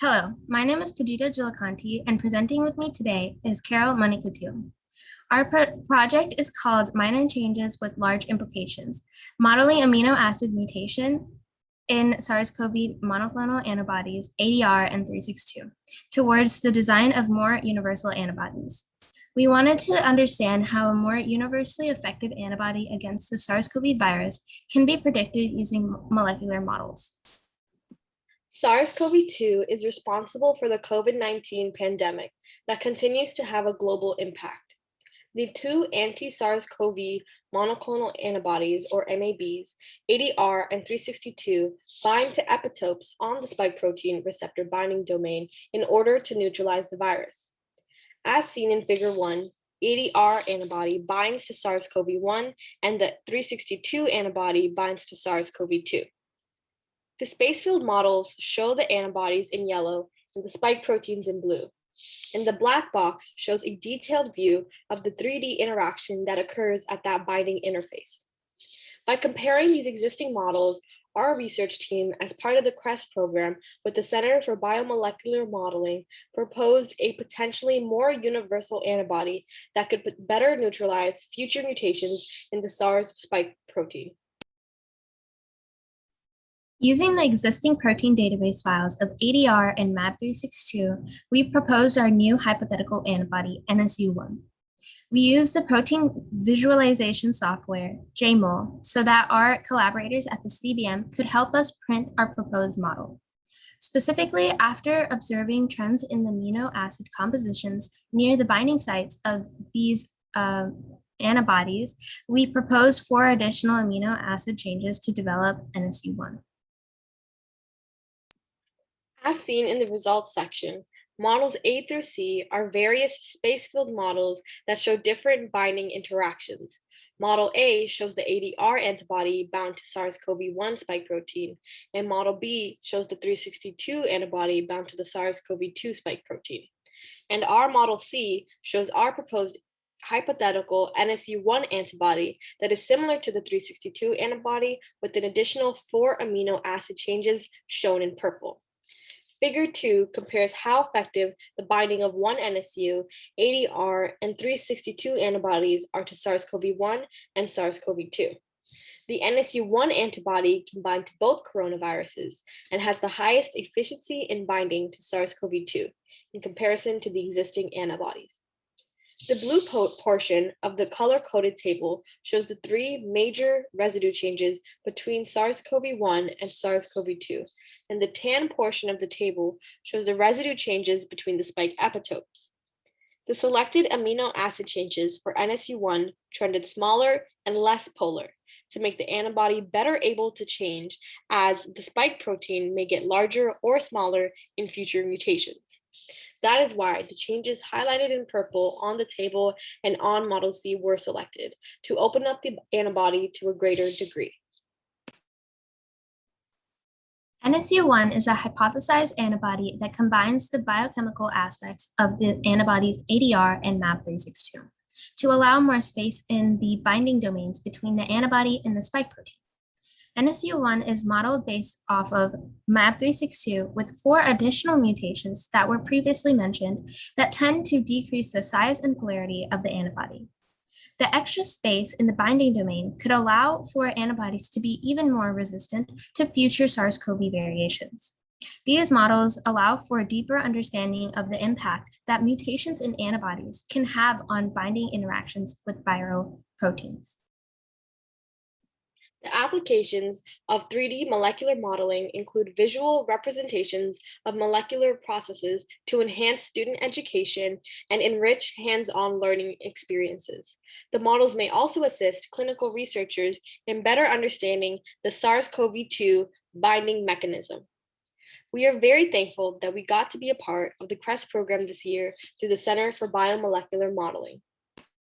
Hello, my name is Pujita Jalakanti, and presenting with me today is Carol Manikkuttiyil. Our project is called Minor Changes with Large Implications, Modeling Amino Acid Mutation in SARS-CoV monoclonal antibodies, ADR and 362, towards the design of more universal antibodies. We wanted to understand how a more universally effective antibody against the SARS-CoV virus can be predicted using molecular models. SARS-CoV-2 is responsible for the COVID-19 pandemic that continues to have a global impact. The two anti-SARS-CoV monoclonal antibodies, or MAbs, ADR and 362, bind to epitopes on the spike protein receptor-binding domain in order to neutralize the virus. As seen in Figure 1, ADR antibody binds to SARS-CoV-1 and the 362 antibody binds to SARS-CoV-2. The space-filled models show the antibodies in yellow and the spike proteins in blue. And the black box shows a detailed view of the 3D interaction that occurs at that binding interface. By comparing these existing models, our research team, as part of the CREST program with the Center for Biomolecular Modeling, proposed a potentially more universal antibody that could better neutralize future mutations in the SARS spike protein. Using the existing protein database files of ADR and MAb362, we proposed our new hypothetical antibody, NSU1. We used the protein visualization software, Jmol, so that our collaborators at the CBM could help us print our proposed model. Specifically, after observing trends in the amino acid compositions near the binding sites of these antibodies, we proposed 4 additional amino acid changes to develop NSU1. As seen in the results section, models A through C are various space-filled models that show different binding interactions. Model A shows the ADR antibody bound to SARS-CoV-1 spike protein, and Model B shows the 362 antibody bound to the SARS-CoV-2 spike protein. And our Model C shows our proposed hypothetical NSU1 antibody that is similar to the 362 antibody with an additional 4 amino acid changes shown in purple. Figure 2 compares how effective the binding of one NSU, ADR, and 362 antibodies are to SARS-CoV-1 and SARS-CoV-2. The NSU1 antibody can bind to both coronaviruses and has the highest efficiency in binding to SARS-CoV-2 in comparison to the existing antibodies. The blue portion of the color-coded table shows the 3 major residue changes between SARS-CoV-1 and SARS-CoV-2, and the tan portion of the table shows the residue changes between the spike epitopes. The selected amino acid changes for NSU1 trended smaller and less polar to make the antibody better able to change as the spike protein may get larger or smaller in future mutations. That is why the changes highlighted in purple on the table and on Model C were selected to open up the antibody to a greater degree. NSU1 is a hypothesized antibody that combines the biochemical aspects of the antibodies ADR and MAb362 to allow more space in the binding domains between the antibody and the spike protein. NSU1 is modeled based off of MAb362 with 4 additional mutations that were previously mentioned that tend to decrease the size and polarity of the antibody. The extra space in the binding domain could allow for antibodies to be even more resistant to future SARS-CoV variations. These models allow for a deeper understanding of the impact that mutations in antibodies can have on binding interactions with viral proteins. The applications of 3D molecular modeling include visual representations of molecular processes to enhance student education and enrich hands-on learning experiences. The models may also assist clinical researchers in better understanding the SARS-CoV-2 binding mechanism. We are very thankful that we got to be a part of the CREST program this year through the Center for Biomolecular Modeling.